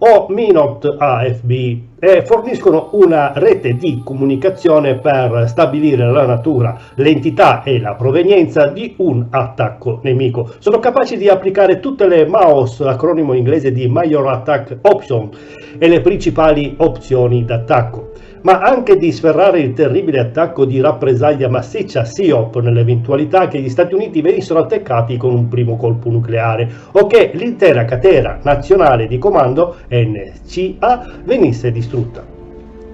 o Minot AFB e forniscono una rete di comunicazione per stabilire la natura, l'entità e la provenienza di un attacco nemico. Sono capaci di applicare tutte le MAOS, acronimo inglese di Major Attack Option, e le principali opzioni d'attacco, ma anche di sferrare il terribile attacco di rappresaglia massiccia SEOP nell'eventualità che gli Stati Uniti venissero attaccati con un primo colpo nucleare o che l'intera catena nazionale di comando NCA venisse distrutta.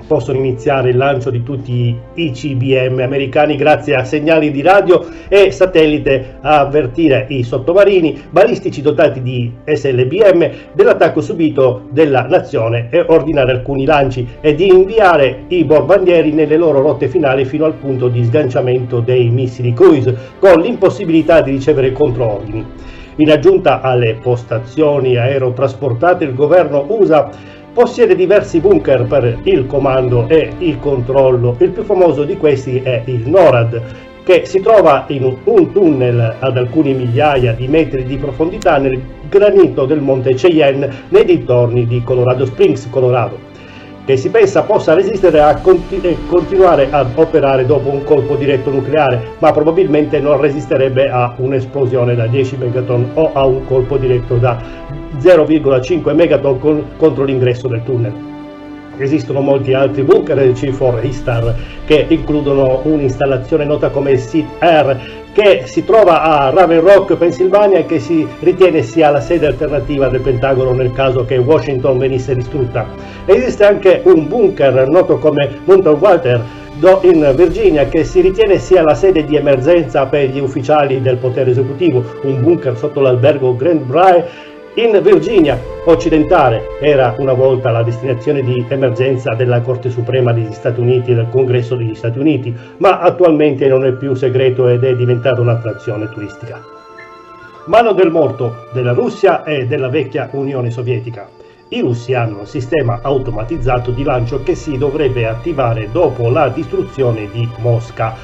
possono iniziare il lancio di tutti i ICBM americani grazie a segnali di radio e satellite a avvertire i sottomarini balistici dotati di SLBM dell'attacco subito della nazione e ordinare alcuni lanci e di inviare i bombardieri nelle loro rotte finali fino al punto di sganciamento dei missili cruise, con l'impossibilità di ricevere controordini. In aggiunta alle postazioni aerotrasportate, il governo USA possiede diversi bunker per il comando e il controllo. Il più famoso di questi è il NORAD, che si trova in un tunnel ad alcune migliaia di metri di profondità nel granito del monte Cheyenne nei dintorni di Colorado Springs, Colorado, che si pensa possa resistere a continuare ad operare dopo un colpo diretto nucleare, ma probabilmente non resisterebbe a un'esplosione da 10 megaton o a un colpo diretto da 0,5 megaton contro l'ingresso del tunnel. Esistono molti altri bunker del C4 Istar che includono un'installazione nota come SIT-R, che si trova a Raven Rock, Pennsylvania, e che si ritiene sia la sede alternativa del Pentagono nel caso che Washington venisse distrutta. Esiste anche un bunker noto come Mountain Walter in Virginia, che si ritiene sia la sede di emergenza per gli ufficiali del potere esecutivo. Un bunker sotto l'albergo Grand Brae in Virginia occidentale era una volta la destinazione di emergenza della Corte Suprema degli Stati Uniti e del Congresso degli Stati Uniti, ma attualmente non è più segreto ed è diventato un'attrazione turistica. Mano del morto della Russia e della vecchia Unione Sovietica. I russi hanno un sistema automatizzato di lancio che si dovrebbe attivare dopo la distruzione di Mosca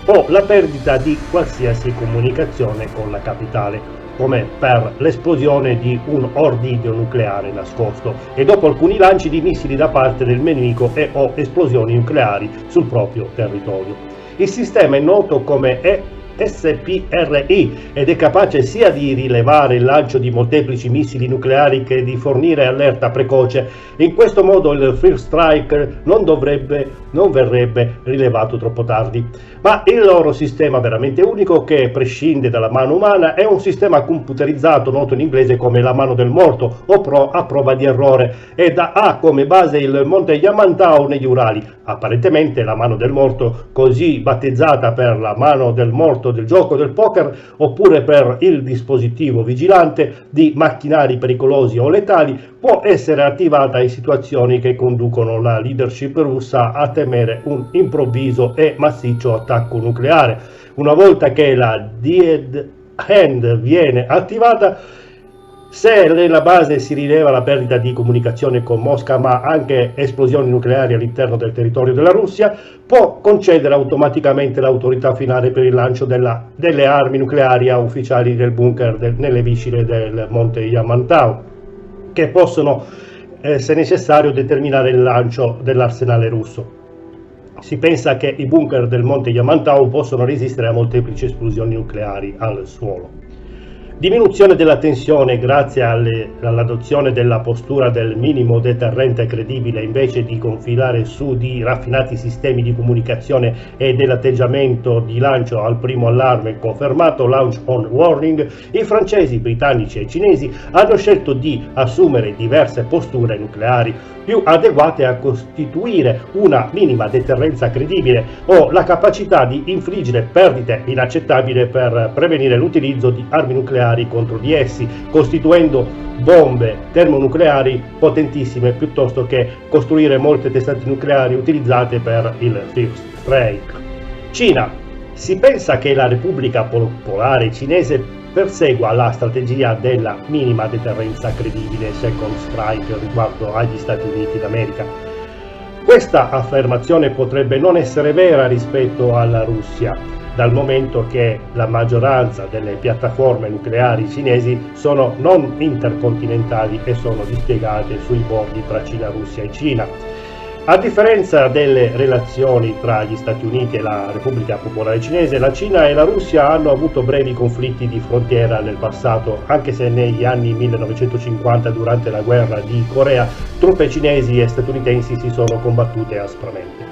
o la perdita di qualsiasi comunicazione con la capitale, come per l'esplosione di un ordigno nucleare nascosto e dopo alcuni lanci di missili da parte del nemico e o esplosioni nucleari sul proprio territorio. Il sistema è noto come SPRI ed è capace sia di rilevare il lancio di molteplici missili nucleari che di fornire allerta precoce. In questo modo il First Strike non verrebbe rilevato troppo tardi. Ma il loro sistema veramente unico, che prescinde dalla mano umana, è un sistema computerizzato noto in inglese come la mano del morto o a prova di errore, ed ha come base il monte Yamantau negli Urali. Apparentemente la mano del morto, così battezzata per la mano del morto del gioco del poker oppure per il dispositivo vigilante di macchinari pericolosi o letali, può essere attivata in situazioni che conducono la leadership russa a temere un improvviso e massiccio attacco nucleare. Una volta che la Dead Hand viene attivata, se nella base si rileva la perdita di comunicazione con Mosca, ma anche esplosioni nucleari all'interno del territorio della Russia, può concedere automaticamente l'autorità finale per il lancio delle armi nucleari a ufficiali del bunker nelle vicine del monte Yamantau, che possono, se necessario, determinare il lancio dell'arsenale russo. Si pensa che i bunker del monte Yamantau possono resistere a molteplici esplosioni nucleari al suolo. Diminuzione della tensione grazie all'adozione della postura del minimo deterrente credibile invece di confidare su di raffinati sistemi di comunicazione e dell'atteggiamento di lancio al primo allarme confermato launch on warning. I francesi, britannici e cinesi hanno scelto di assumere diverse posture nucleari più adeguate a costituire una minima deterrenza credibile o la capacità di infliggere perdite inaccettabili per prevenire l'utilizzo di armi nucleari contro di essi, costituendo bombe termonucleari potentissime piuttosto che costruire molte testate nucleari utilizzate per il First Strike. Cina. Si pensa che la Repubblica Popolare Cinese persegua la strategia della minima deterrenza credibile Second Strike riguardo agli Stati Uniti d'America. Questa affermazione potrebbe non essere vera rispetto alla Russia, dal momento che la maggioranza delle piattaforme nucleari cinesi sono non intercontinentali e sono dispiegate sui bordi tra Cina, Russia e Cina. A differenza delle relazioni tra gli Stati Uniti e la Repubblica Popolare Cinese, la Cina e la Russia hanno avuto brevi conflitti di frontiera nel passato, anche se negli anni 1950, durante la guerra di Corea, truppe cinesi e statunitensi si sono combattute aspramente.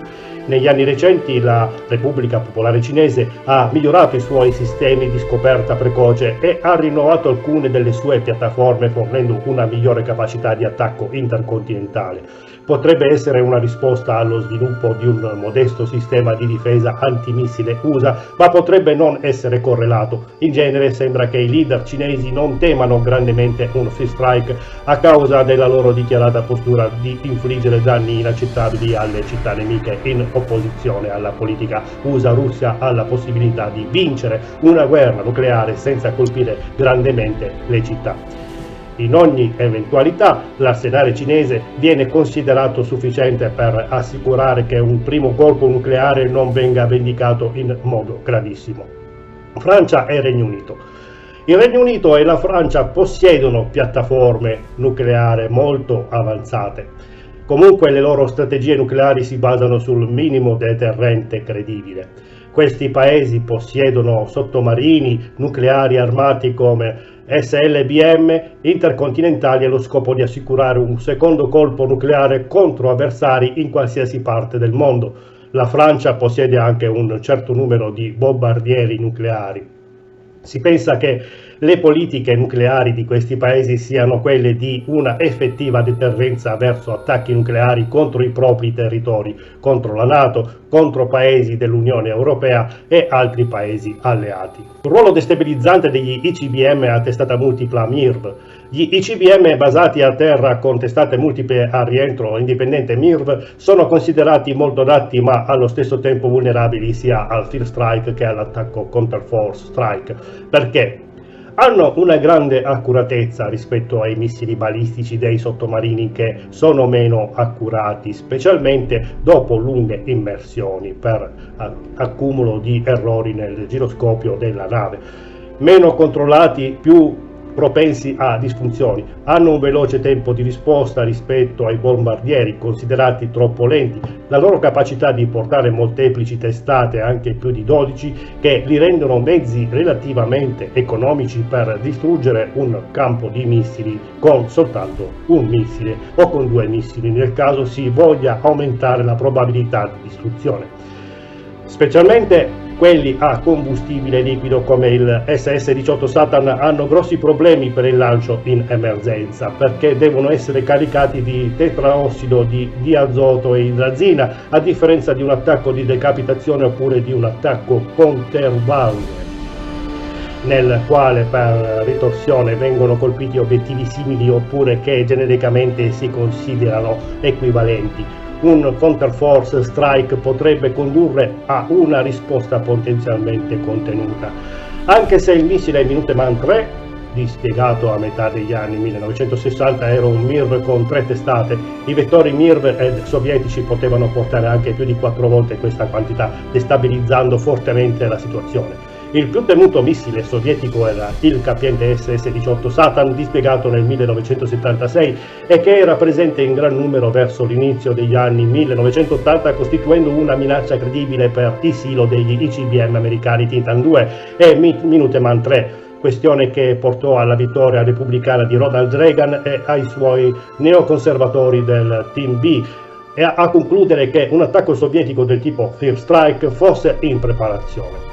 Negli anni recenti la Repubblica Popolare Cinese ha migliorato i suoi sistemi di scoperta precoce e ha rinnovato alcune delle sue piattaforme fornendo una migliore capacità di attacco intercontinentale. Potrebbe essere una risposta allo sviluppo di un modesto sistema di difesa antimissile USA, ma potrebbe non essere correlato. In genere sembra che i leader cinesi non temano grandemente un free strike a causa della loro dichiarata postura di infliggere danni inaccettabili alle città nemiche, in opposizione alla politica USA-Russia alla possibilità di vincere una guerra nucleare senza colpire grandemente le città. In ogni eventualità, l'arsenale cinese viene considerato sufficiente per assicurare che un primo colpo nucleare non venga vendicato in modo gravissimo. Francia e Regno Unito. Il Regno Unito e la Francia possiedono piattaforme nucleari molto avanzate. Comunque le loro strategie nucleari si basano sul minimo deterrente credibile. Questi paesi possiedono sottomarini nucleari armati come SLBM intercontinentali allo scopo di assicurare un secondo colpo nucleare contro avversari in qualsiasi parte del mondo. La Francia possiede anche un certo numero di bombardieri nucleari. Si pensa che le politiche nucleari di questi paesi siano quelle di una effettiva deterrenza verso attacchi nucleari contro i propri territori, contro la NATO, contro paesi dell'Unione Europea e altri paesi alleati. Il ruolo destabilizzante degli ICBM a testata multipla MIRV. Gli ICBM basati a terra con testate multiple a rientro indipendente MIRV sono considerati molto adatti ma allo stesso tempo vulnerabili sia al First Strike che all'attacco Counter Force Strike. Perché? Hanno una grande accuratezza rispetto ai missili balistici dei sottomarini che sono meno accurati, specialmente dopo lunghe immersioni per accumulo di errori nel giroscopio della nave. Meno controllati, più propensi a disfunzioni, hanno un veloce tempo di risposta rispetto ai bombardieri considerati troppo lenti, la loro capacità di portare molteplici testate, anche più di 12, che li rendono mezzi relativamente economici per distruggere un campo di missili con soltanto un missile o con 2 missili nel caso si voglia aumentare la probabilità di distruzione. Specialmente quelli a combustibile liquido come il SS-18 Satan hanno grossi problemi per il lancio in emergenza perché devono essere caricati di tetraossido di diazoto e idrazina, a differenza di un attacco di decapitazione oppure di un attacco counterbound, nel quale per ritorsione vengono colpiti obiettivi simili oppure che genericamente si considerano equivalenti. Un counterforce strike potrebbe condurre a una risposta potenzialmente contenuta. Anche se il missile Minuteman III, dispiegato a metà degli anni 1960, era un MIRV con 3 testate, i vettori MIRV sovietici potevano portare anche più di 4 volte questa quantità, destabilizzando fortemente la situazione. Il più temuto missile sovietico era il capiente SS-18 Satan, dispiegato nel 1976 e che era presente in gran numero verso l'inizio degli anni 1980, costituendo una minaccia credibile per il silo degli ICBM americani Titan II e Minuteman III, questione che portò alla vittoria repubblicana di Ronald Reagan e ai suoi neoconservatori del Team B, e a concludere che un attacco sovietico del tipo First Strike fosse in preparazione.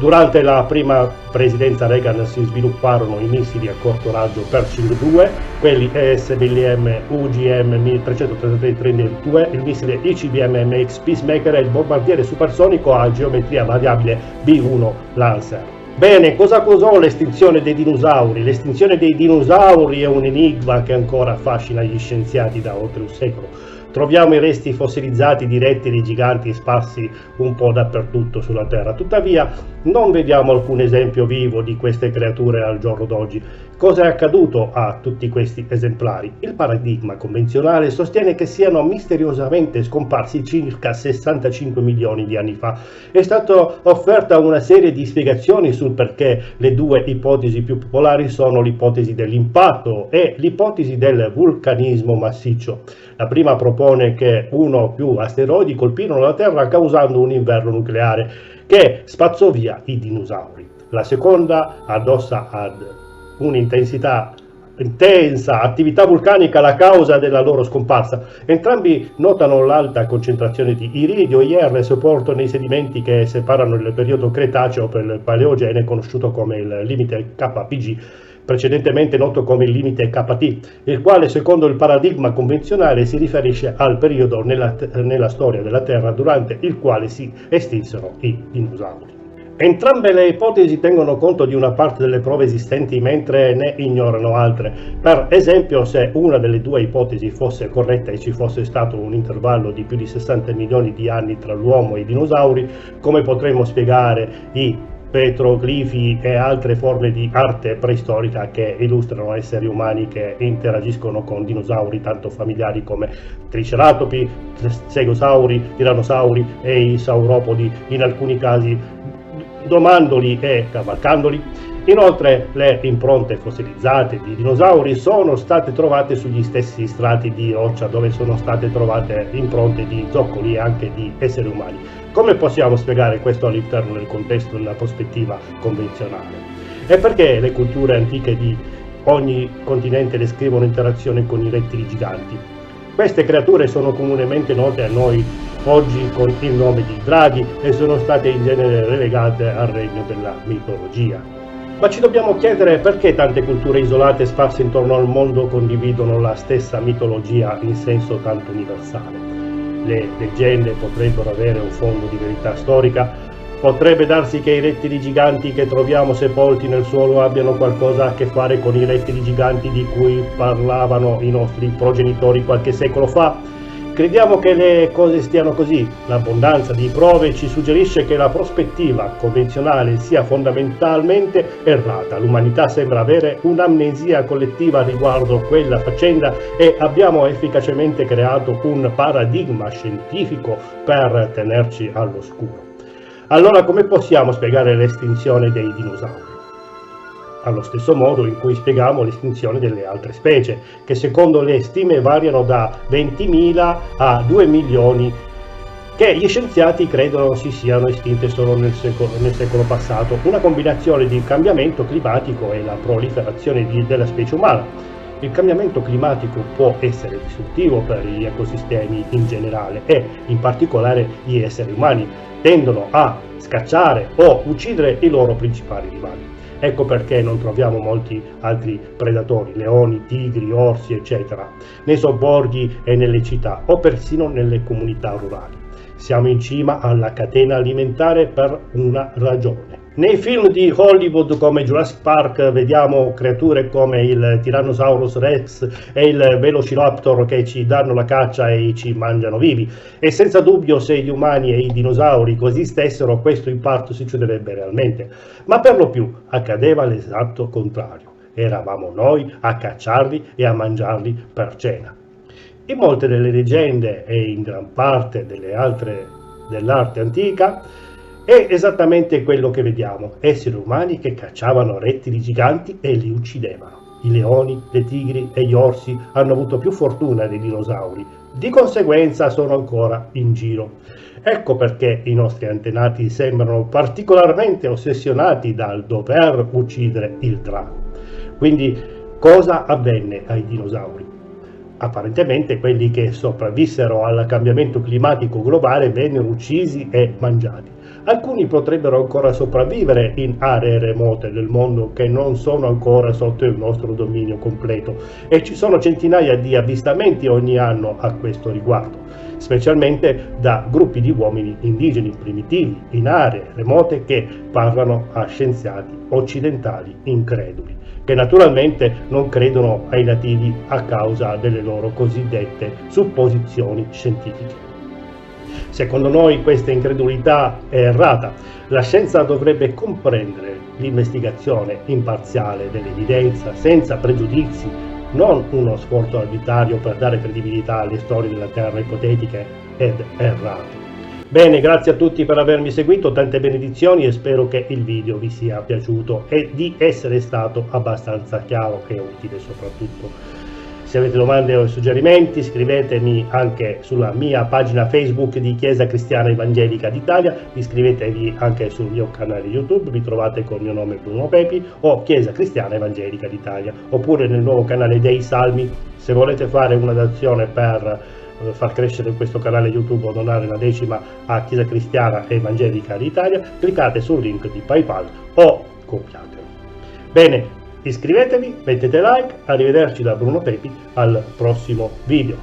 Durante la prima presidenza Reagan si svilupparono i missili a corto raggio Pershing 2, quelli ESBLM UGM 333-32, il missile ICBM MX Peacemaker e il bombardiere supersonico a geometria variabile B-1 Lancer. Bene, cosa causò l'estinzione dei dinosauri? L'estinzione dei dinosauri è un enigma che ancora affascina gli scienziati da oltre un secolo. Troviamo i resti fossilizzati di rettili giganti sparsi un po' dappertutto sulla Terra, tuttavia non vediamo alcun esempio vivo di queste creature al giorno d'oggi. Cosa è accaduto a tutti questi esemplari? Il paradigma convenzionale sostiene che siano misteriosamente scomparsi circa 65 milioni di anni fa. È stata offerta una serie di spiegazioni sul perché. Le 2 ipotesi più popolari sono l'ipotesi dell'impatto e l'ipotesi del vulcanismo massiccio. La prima propone che 1 o più asteroidi colpirono la Terra causando un inverno nucleare che spazzò via i dinosauri. La seconda addossa ad un'intensità intensa attività vulcanica la causa della loro scomparsa. Entrambi notano l'alta concentrazione di iridio e IR sepolto nei sedimenti che separano il periodo Cretaceo per il Paleogene, conosciuto come il limite KPG, precedentemente noto come il limite KT, il quale secondo il paradigma convenzionale si riferisce al periodo nella storia della Terra durante il quale si estinsero i dinosauri. Entrambe le ipotesi tengono conto di una parte delle prove esistenti mentre ne ignorano altre. Per esempio, se una delle due ipotesi fosse corretta e ci fosse stato un intervallo di più di 60 milioni di anni tra l'uomo e i dinosauri, come potremmo spiegare i petroglifi e altre forme di arte preistorica che illustrano esseri umani che interagiscono con dinosauri tanto familiari come triceratopi, stegosauri, tirannosauri e i sauropodi, in alcuni casi domandoli e cavalcandoli? Inoltre le impronte fossilizzate di dinosauri sono state trovate sugli stessi strati di roccia dove sono state trovate impronte di zoccoli e anche di esseri umani. Come possiamo spiegare questo all'interno del contesto della prospettiva convenzionale? E perché le culture antiche di ogni continente descrivono interazione con i rettili giganti? Queste creature sono comunemente note a noi oggi con il nome di draghi e sono state in genere relegate al regno della mitologia. Ma ci dobbiamo chiedere perché tante culture isolate sparse intorno al mondo condividono la stessa mitologia in senso tanto universale. Le leggende potrebbero avere un fondo di verità storica? Potrebbe darsi che i rettili giganti che troviamo sepolti nel suolo abbiano qualcosa a che fare con i rettili giganti di cui parlavano i nostri progenitori qualche secolo fa? Crediamo che le cose stiano così. L'abbondanza di prove ci suggerisce che la prospettiva convenzionale sia fondamentalmente errata. L'umanità sembra avere un'amnesia collettiva riguardo quella faccenda e abbiamo efficacemente creato un paradigma scientifico per tenerci all'oscuro. Allora come possiamo spiegare l'estinzione dei dinosauri? Allo stesso modo in cui spieghiamo l'estinzione delle altre specie, che secondo le stime variano da 20.000 a 2 milioni, che gli scienziati credono si siano estinte solo nel secolo passato, una combinazione di cambiamento climatico e la proliferazione della specie umana. Il cambiamento climatico può essere distruttivo per gli ecosistemi in generale e, in particolare, gli esseri umani tendono a scacciare o uccidere i loro principali rivali. Ecco perché non troviamo molti altri predatori, leoni, tigri, orsi, eccetera, nei sobborghi e nelle città o persino nelle comunità rurali. Siamo in cima alla catena alimentare per una ragione. Nei film di Hollywood come Jurassic Park vediamo creature come il Tyrannosaurus Rex e il Velociraptor che ci danno la caccia e ci mangiano vivi, e senza dubbio se gli umani e i dinosauri coesistessero questo in parte succederebbe realmente, ma per lo più accadeva l'esatto contrario, eravamo noi a cacciarli e a mangiarli per cena. In molte delle leggende e in gran parte dell'arte antica è esattamente quello che vediamo, esseri umani che cacciavano rettili giganti e li uccidevano. I leoni, le tigri e gli orsi hanno avuto più fortuna dei dinosauri, di conseguenza sono ancora in giro. Ecco perché i nostri antenati sembrano particolarmente ossessionati dal dover uccidere il drago. Quindi cosa avvenne ai dinosauri? Apparentemente quelli che sopravvissero al cambiamento climatico globale vennero uccisi e mangiati. Alcuni potrebbero ancora sopravvivere in aree remote del mondo che non sono ancora sotto il nostro dominio completo, e ci sono centinaia di avvistamenti ogni anno a questo riguardo, specialmente da gruppi di uomini indigeni primitivi in aree remote che parlano a scienziati occidentali increduli, che naturalmente non credono ai nativi a causa delle loro cosiddette supposizioni scientifiche. Secondo noi questa incredulità è errata. La scienza dovrebbe comprendere l'investigazione imparziale dell'evidenza senza pregiudizi, non uno sforzo arbitrario per dare credibilità alle storie della Terra ipotetiche ed errate. Bene, grazie a tutti per avermi seguito, tante benedizioni e spero che il video vi sia piaciuto e di essere stato abbastanza chiaro e utile soprattutto. Se avete domande o suggerimenti scrivetemi anche sulla mia pagina Facebook di Chiesa Cristiana Evangelica d'Italia, iscrivetevi anche sul mio canale YouTube, mi trovate con il mio nome Bruno Pepi o Chiesa Cristiana Evangelica d'Italia, oppure nel nuovo canale dei Salmi. Se volete fare una donazione per far crescere questo canale YouTube o donare una decima a Chiesa Cristiana Evangelica d'Italia, cliccate sul link di PayPal o copiatelo. Bene, iscrivetevi, mettete like, arrivederci da Bruno Pepi al prossimo video.